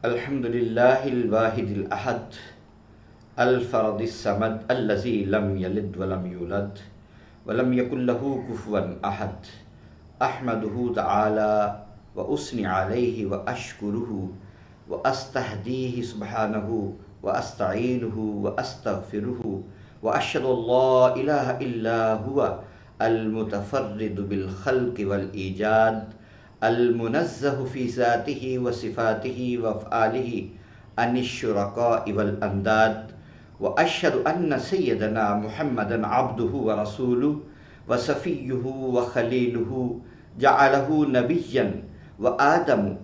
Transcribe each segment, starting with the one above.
अल्हम्दुलिल्लाहिल वाहिदिल अहद अल फरदिस Samad अल्लज़ी lump यलिद वलम यूलद वलम यकुल लहू कुफुवन अहद। अहमदुहु तआला व उसनी अलैहि व अशकुरुहु व अस्तहदीहि सुब्हानहु व अस्तईनुहु व अस्तगफिरुहु व अशहदु अल्ला इलाहा इल्ला हुवा अल मुतफर्रिदु बिल खल्क़ि वल ईजाद अल मुनज़्ज़हु फ़ी ज़ातिही व सिफ़ातिही व अफ़आलिही अनिश शुरकाइ वल अंदाद व अशहदु अन्न सय्यदना मुहम्मदन अब्दुहु व रसूलुहु व सफ़िय्युहु व खलीलुहु जअलहु नबिय्यन व आदमु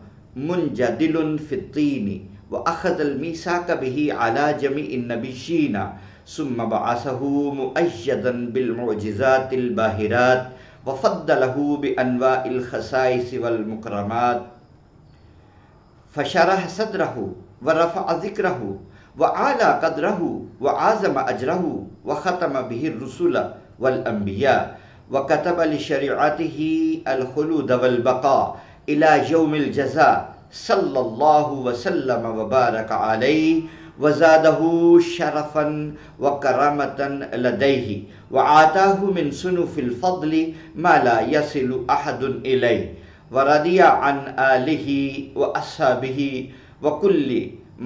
मुंजदिलुन फ़ित्तीनी व अख़ज़ल मीसाक बिही अला जमीइन नबिय्यीना सुम्मा बअसहु मुअय्यदन बिल मुअजिज़ातिल बाहिरात व फ़द्दलहु बिअनवाइल ख़साइस वल मुकरमात फ़शरह सद्रहु व रफ़अ ज़िक्रहु व आला क़द्रहु व आज़म अजरहु व ख़तम बिहि रुसुल वल अंबिया व कतब लिशरीअतिही अल खुलूद वल बक़ा इला यौमिल जज़ा सल्लल्लाहु व सल्लम व बारक अलैहि व ज़ादहु शरफ़न व करमतन लदैहि व आताहु मिन सुनुफ़िल फ़द्लि मा ला यसिलु अहदुन इलैहि व रदिया अन आलिहि व अस्हाबिहि व कुल्ली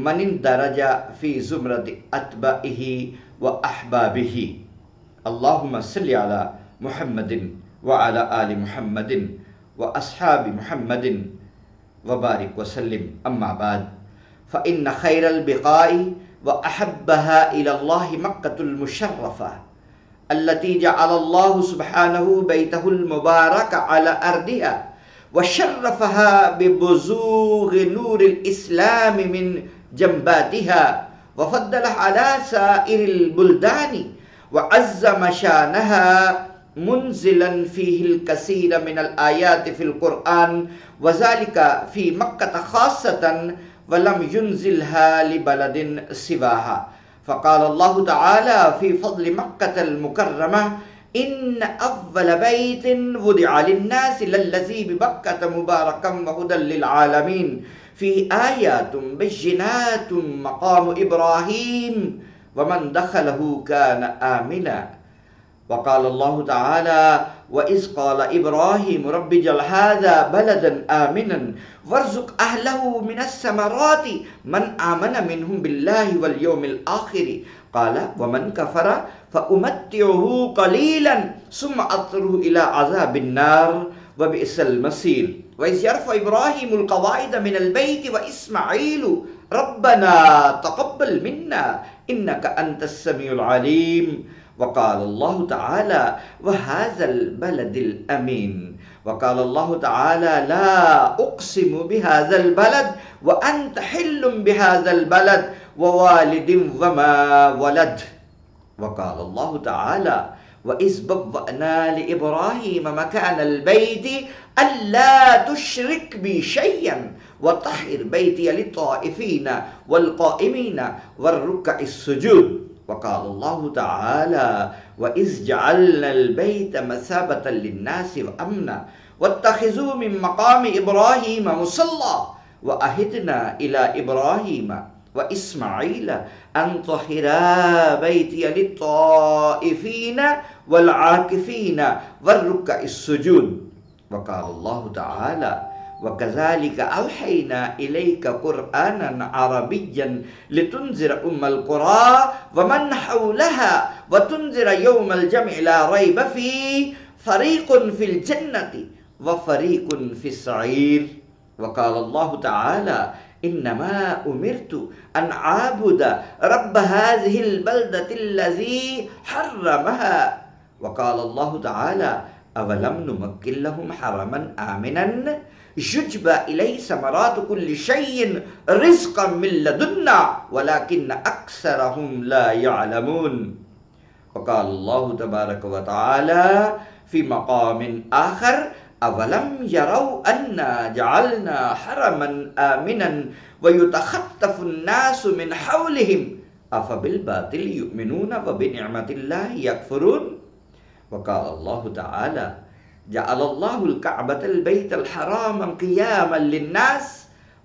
मन इंदरजा फ़ी ज़ुमरति अत्बाइहि व अहबाबिहि। अल्लाहुम्मा सल्लि अला मुहम्मदिन व अला आलि मुहम्मदिन व अस्हाबि मुहम्मदिन व बारिक व सल्लिम। अम्मा बाद फ़इन्न खैरल बिक़ाइ व अहब्बहा इलल्लाहि मक्कतुल मुशर्रफ़ा अल्लती जअलल्लाहु सुब्हानहु बैतहुल मुबारक अला अर्दिहा व शर्रफ़हा बिबुज़ूग़ि नूरिल इस्लाम मिन जंबातिहा व फ़द्दलहा अला साइरिल बुल्दानि व अज़्ज़म शानहा मुनज़िलन फ़ीहिल कसीर मिनल आयाति फ़िल क़ुरआन व ज़ालिका फ़ी मक्कत ख़ास्सतन व लम युनज़िलहा लिबलदिन सिवाहा। फ़क़ाल अल्लाहु तआला फ़ी फ़द्लि मक्कतल मुकर्रमा इन्न अव्वल बैतिन वुदिअ लिन्नासि लल्लज़ी बिबक्कत मुबारकम व हुदल लिल आलमीन फ़ीहि आयातुम बय्यिनातुम मक़ामु इब्राहीम व मन दख़लहु कान आमिना। वक़ाल अल्लाहु तआला व इज़ क़ाल इब्राहीम रब्बि जअल हाज़ा बलदन आमिनन वर्ज़ुक़ अहलहु मिनस समराति मन आमन मिनहुम बिल्लाहि वल यौमिल आख़िर क़ाल व मन कफ़र फ़उमत्तिउहु क़लीलन सुम्मा अत्तरुहु इला अज़ाबिन नार व बिइसल मसीर। व इज़ यरफ़अ इब्राहीमुल क़वाइद मिनल बैति व इस्माईलु रब्बना तक़ब्बल मिन्ना इन्नका अंतस समीउल अलीम। वक़ाल अल्लाहु तआला व हाज़ल बलदिल अमीन। वक़ाल अल्लाहु तआला ला उक़्सिमु बिहाज़ल बलद व अंत हिल्लुम बिहाज़ल बलद व वालिदिन व मा वलद। वक़ाल अल्लाहु तआला व इज़ बव्वअना लिइब्राहीम मकानल बैति अल्ला तुश्रिक बी शय्यन व तहिर बैतिय लित्ताइफ़ीन वल क़ाइमीन वर्रुक्अइस सुजूद। वक़ाल अल्लाहु तआला व इज़ जअलनल बैत मसाबतन लिन्नासि व अमना वत्तख़िज़ू मिन मक़ामि इब्राहीम मुसल्ला व अहिदना इला इब्राहीम व इस्माईल अन तहिरा बैतिय लित्ताइफ़ीन वल आकिफ़ीन वर्रुक्अइस सुजूद। वक़ाल अल्लाहु तआला व कज़ालिका अवहैना इलैका क़ुरआनन अरबिय्यन लितुनज़िर उम्मल क़ुरा व मन हौलहा व तुनज़िर यौमल जमइ ला रैब फ़ीहि फ़रीक़ुन फ़िल जन्नति व फ़रीक़ुन फ़िस सईर। वक़ाल अल्लाहु तआला इन्नमा उमिरतु अन आबुद रब्ब हाज़िहिल बल्दतिल्लज़ी हर्रमहा। वक़ाल अल्लाहु तआला अवलम नुमक्किन लहुम हरमन आमिनन युज्बा इलैहि समरातु कुल्लि शैइन रिज़्क़न मिन लदुन्ना वलाकिन्न अक्सरहुम ला यअलमून। वक़ाल अल्लाहु तबारक व तआला फ़ी मक़ामिन आख़र अवलम यरौ अन्ना जअलना हरमन आमिनन व युतख़त्तफ़ु अन्नासु मिन हौलिहिम अफ़बिल बातिल युमिनून व बिनिअमतिल्लाहि यकफ़ुरून। वक़ाल अल्लाहु तआला जअलल्लाहुल कअबतल बैतल हराम क़ियामन लिन्नास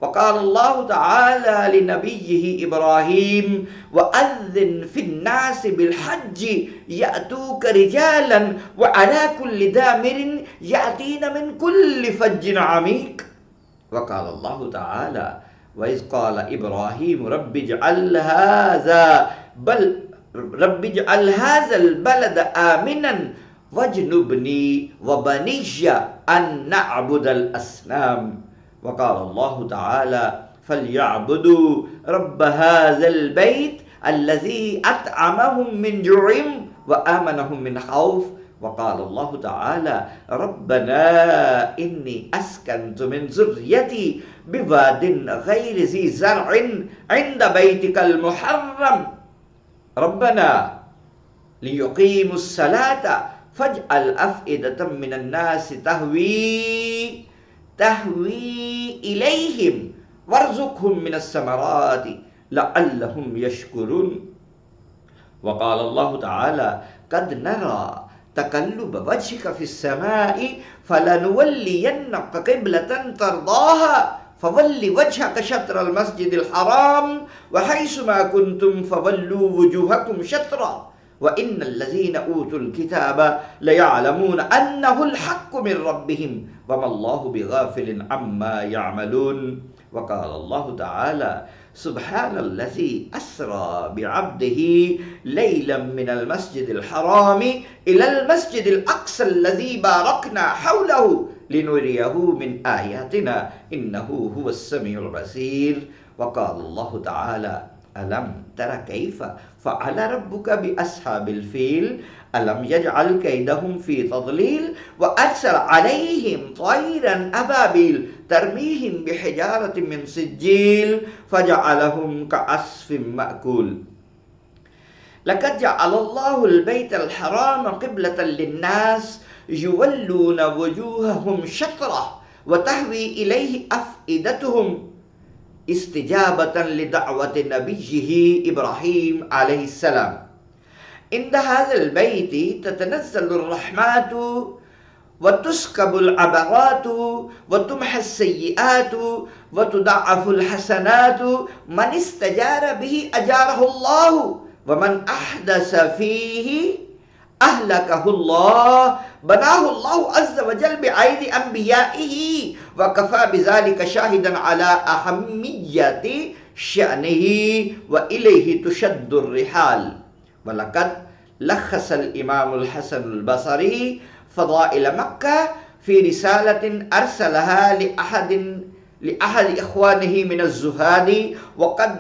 वक़ाल अल्लाहु तआला लिनबिय्यिहि इब्राहीम वअज़्ज़िन फ़िन्नासि बिलहज्जि यअतूक रिजालन वअला कुल्लि दामिरिन यातीना मिन कुल्लि फज्जिन अमीक। वक़ाल अल्लाहु तआला वइज़ क़ाल इब्राहीम रब्बिजअल हाज़ल बलद आमिनन वज्नुबनी वबनिय्य अन नअबुदल अस्नाम। वक़ाल अल्लाहु तआला फलयअबुदू रब्ब हाज़ल बैत अल्लज़ी अतअमहुम मिन जुइन व आमनहुम मिन खौफ। वक़ाल अल्लाहु तआला रब्बना इन्नी अस्कन्तु मिन ज़ुर्रियती बिवादिन गैरि ज़ी ज़रअन इंद बैतिकल मुहर्रम रब्बना लियुकीमुस सलाता फजअल अफ़इदतम मिनन नासि तहवी इलैहिम वर्ज़ुक़हुम मिनस समराति लअल्लहुम यशकुरून। वक़ाल अल्लाहु तआला क़द नरा तक़ल्लुब वजहिक फ़िस समाई फ़लनुवल्लियन्नक क़िबलतन तरदाहा फ़वल्लि वजहक शत्रल मस्जिदिल हराम व हैसुमा कुन्तुम फ़वल्लू वुजूहकुम शत्रा व इन्नल्लज़ीना ऊतुल किताब लयअलमून अन्नहुल हक़्क़ु मिन रब्बिहिम व मल्लाहु बिग़ाफ़िलिन अम्मा यअमलून। वक़ाल अल्लाहु तआला सुब्हानल्लज़ी अस्रा बिअब्दिही लैलन मिनल मस्जिदिल हरामी इलल मस्जिदिल अक़्सल्लज़ी बारकना हौलहु लिनुरियहु मिन आयातिना इन्नहु हुवस समीउल बसीर। वक़ाल अल्लाहु तआला अलम तरा कैफ़ फ़अल रब्बुका बिअस्हाबिल फ़ील अलम यजअल कैदहुम फ़ी तज़लील व अरसल अलैहिम तयरन अबाबिल तरमीहिम बिहिजारतिन मिन सिज्जील फ़जअलहुम कअस्फ़िन मअकूल। लक़द जअलल्लाहुल बैतल हराम क़िबलतन लिन्नास युवल्लूना वुजूहहुम शत्रह व तहवी इलैहि अफ़इदतुहुम इस्तिजाबतन लिदअवति नबिय्यिहि इब्राहीम अलैहिस्सलाम। इंद हाज़िल बैति ततनज़्ज़लुर रहमातु व तुस्कबुल अबरातु व तुमहस सय्यिआतु व तुदअफ़ुल हसनातु मन इस्तजार बिही अजारहुल्लाहु व मन अहदस फ़ीही अहलकहुल्लाह बनाहुल्लाहु अज़्ज़ व जल बिअयदि अंबियाइही व कफ़ा बिज़ालिका शाहिदन अला अहम्मियति शअनिही व इलैहि तुशद्दुर रिहाल। वलक़द लख़्ख़सल इमामुल हसनुल बसरी फ़दाइल मक्का फ़ी रिसालतिन अरसलहा लिअहद इख़वानिही मिनज़ ज़ुहादी वक़द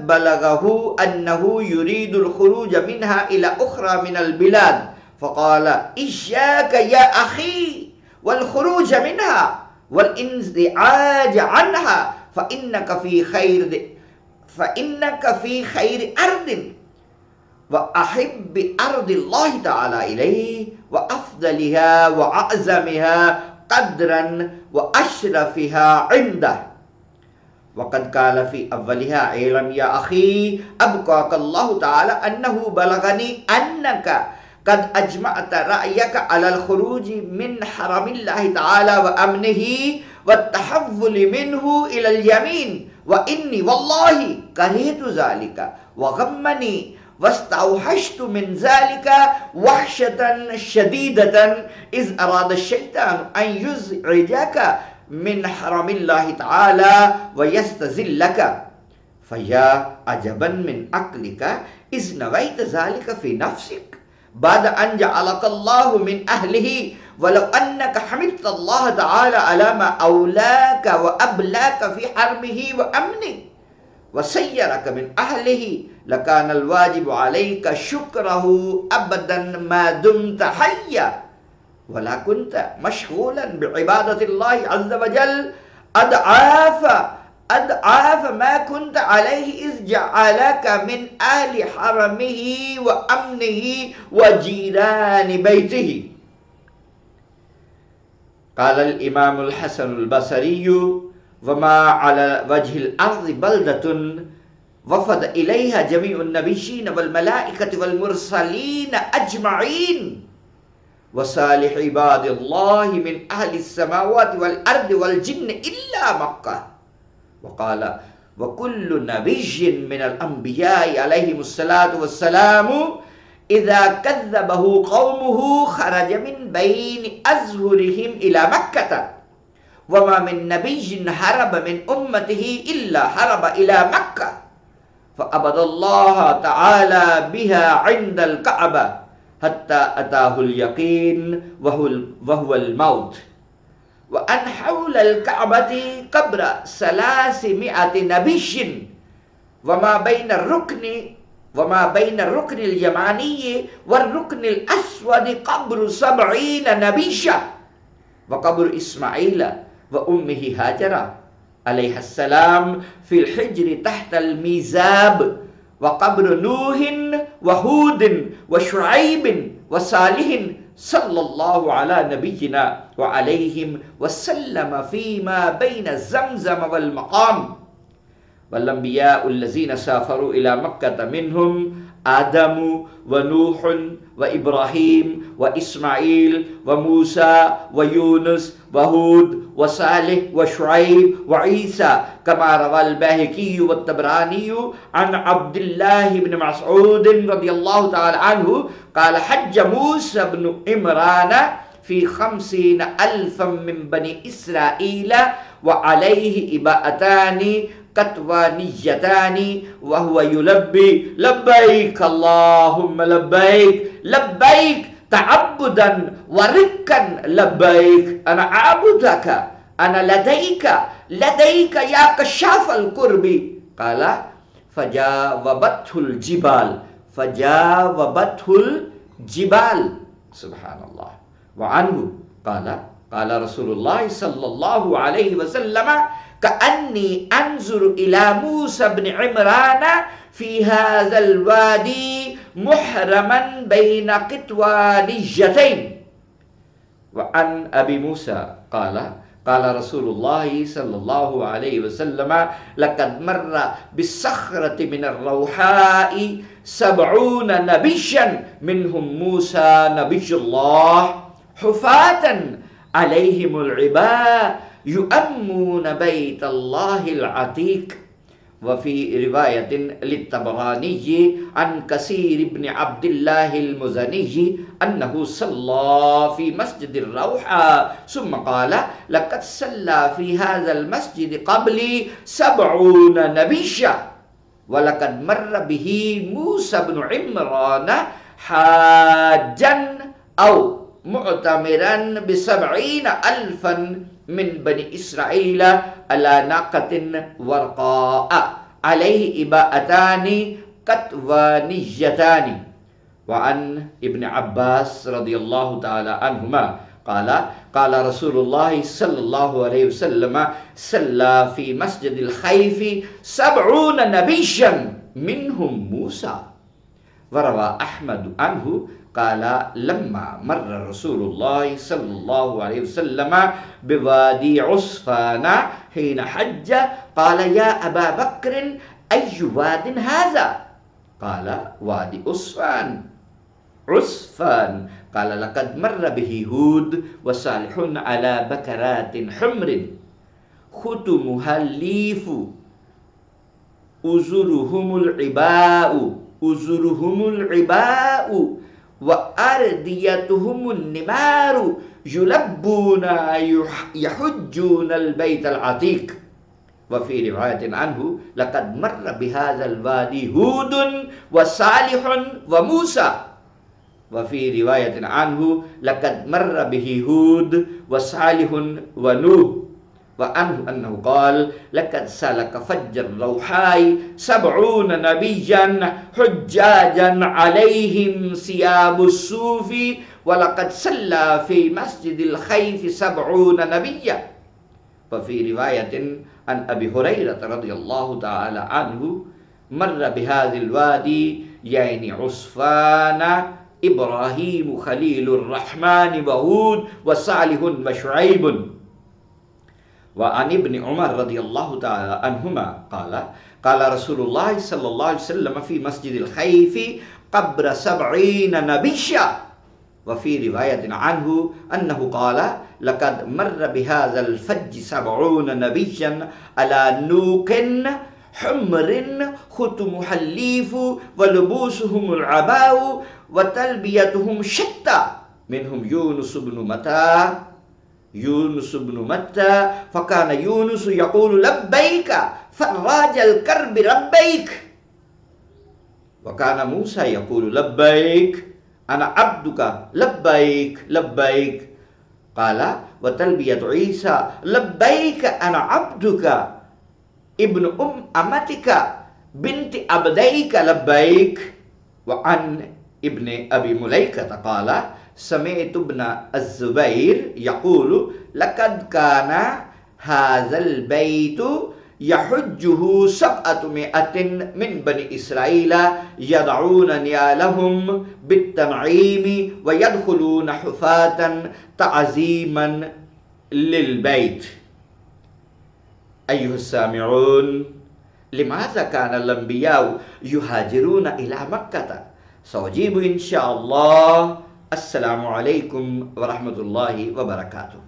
बलगहु अन्नहु युरीदुल ख़ुरूज मिन्हा इला उख़रा मिनल बिलाद फ़क़ाल इय्याक या अख़ी वल ख़ुरूज मिन्हा वल इंज़िआज अन्हा फ़इन्नक फ़ी खैर अर्दिन व अहिब्बि अर्दिल्लाहि तआला इलैहि व अफ़ज़लिहा व अअज़मिहा क़द्रन व अशरफिहा इंदह। वक़द क़ाल फ़ी अव्वलिहा इलम या अख़ी अबक़ाकल्लाहु तआला अन्नहु बलगनी अन्नका क़द अजमअत रअयक अलल ख़ुरूज मिन हरमिल्लाहि तआला व अम्निही व तहव्वुल मिन्हु इलल यमीन व इन्नी वल्लाहि करीहतु ज़ालिका व गम्मनी वस्तौहश्तु मिन ज़ालिका वहशतन शदीदतन इज़ अराद शैतान अन युज़इजका मिन हरमिल्लाहि तआला व यस्तज़िल्लका फ़या अजबन मिन अक़लिका इज़ नवैत ज़ालिका फ़ी नफ़्सिक बाद अन जअलकल्लाहु मिन अहलिही वलौ अन्नका हमिदतल्लाह तआला अला मा औलाका व अबलाका फ़ी हरमिही व अम्निही व सय्यरक मिन अहलिही लकानल वाजिबु अलैका शुक्रहु अबदन मा दुमत हय्या वला कुन्त मशगूलन बिइबादतिल्लाहि अज़्ज़ व जल अदआफ मा कुन्त अलैहि इज़ जअलका मिन आलि हरमिही व अम्निही व जीरानि बैतिही। क़ालल इमामुल हसनुल बसरिय्यु वमा अला वजहिल अर्ज़ि बल्दतुन वफ़द इलैहा जमीउन नबिय्यीन वल मलाइकति वल मुरसलीन अजमईन وصالح عباد الله من أهل السماوات والأرض والجن إلا مكة. وقال وكل نبي من الأنبياء عليهم الصلاة والسلام إذا كذبه قومه خرج من بين أظهرهم إلى مكة، وما من نبي هرب من أمته إلا هرب إلى مكة، فعبد الله تعالى بها عند الكعبة حتى أتاه اليقين وهو الموت. وأن حول الكعبة قبر 300 نبي، وما بين الركن اليماني والركن الأسود قبر 70 نبيا، وقبر إسماعيل وأمه هاجرة عليها السلام في الحجر تحت الميزاب، وقبر نوح وهود وشعيب وصالح صلى الله على نبينا وعليهم وسلم فيما بين زمزم والمقام. والأنبياء الذين سافروا إلى مكة منهم آدم ونوح وإبراهيم وإسماعيل وموسى ويونس وهود وصالح وشعيب وعيسى، كما روى البيهقي والطبراني عن عبد الله بن مسعود رضي الله تعالى عنه قال حج موسى بن عمران في 50,000 من بني إسرائيل وعليه إباءتان كتوانيتان وهو يلبي لبيك اللهم لبيك لبيك تعبدا وركا لبيك أنا عابدك أنا لديك يا كشاف الكرب. قال فجاوبته الجبال سبحان الله. وعنه قال رسول الله صلى الله عليه وسلم كأني أنظر إلى موسى بن عمران في هذا الوادي محرما بين قطوانيتين. وعن أبي موسى قال رسول الله صلى الله عليه وسلم لقد مر بالصخرة من الروحاء 70 نبيا منهم موسى نبي الله حفاة عليهم العباء يؤمون بيت الله العتيق. وفي رواية للطبراني عن كثير بن عبد الله المزني أنه صلى في مسجد الروحة ثم قال لقد صلى في هذا المسجد قبلي 70 نبيا، ولقد مر به موسى بن عمران حاجا أو معتمرا ب70,000 من بني إسرائيل على ناقة ورقاء عليه إباءتان كتوانيتان. وعن ابن عباس رضي الله تعالى عنهما قال رسول الله صلى الله عليه وسلم صلى في مسجد الخيف 70 نبيا منهم موسى. وروى أحمد عنه قال لما مر رسول الله صلى الله عليه وسلم بوادي عصفان حين حج قال يا أبا بكر أي واد هذا؟ قال وادي عصفان. قال لقد مر به هود وصالح على بكرات حمر ختمها الليف أزرهم العباء وأرديتهم النمار يلبون يحجون البيت العتيق. وفي رواية عنه لقد مر بهذا الوادي هود وصالح وموسى. وفي رواية عنه لقد مر به هود وصالح ونوح. وعنه أنه قال لقد سلك فج الروحاء 70 نبيا حجاجا عليهم ثياب الصوف، ولقد صلى في مسجد الخيف 70 نبيا. وفي رواية عن أبي هريرة رضي الله تعالى عنه مر بهذا الوادي يعني عصفان إبراهيم خليل الرحمن وهود وصالح وشعيب. وعن ابن عمر رضي الله تعالى عنهما قال رسول الله صلى الله عليه وسلم في مسجد الخيف قبر 70 نبيا. वफ़ी रिवायतिन अन्हु अन्नहु क़ाला लक़द मर्र बिहाज़ल फ़ज्ज सबऊन नबिय्यन अला नूकिन हुम्रिन खुतमुहल लीफ़ु व लुबूसुहुमुल अबाउ व तलबियतुहुम शत्ता मिनहुम यूनुस इब्न मत्ता फ़कान यूनुस यक़ूलु लब्बैक फ़राजल कर्ब रब्बैक व कान मूसा यक़ूलु लब्बैक अना अब्दुका लब्बैक लब्बैक क़ाला व तलबियतु ईसा लब्बैक अना अब्दुका इब्न अमतिका बिन्ति अब्दैका लब्बैक व अन इब्न अबी मुलैका क़ाला समिअतु इब्न अज़्ज़ुबैर यक़ूलु लक़द काना हाज़ल बैतु यहुज्जुहु सबअतु मिअतिन मिन बनी इस्राईल यदऊन नियालहुम बित्तनईमी व यदखुलून हुफ़ातन तअज़ीमन लिल बैत। अय्युहस्सामिऊन लिमाज़ा कानल अंबियाउ युहाजिरून इला मक्का सौजीबु इंशाअल्लाह। अस्सलामु अलैकुम व रहमतुल्लाहि व बरकातुहू।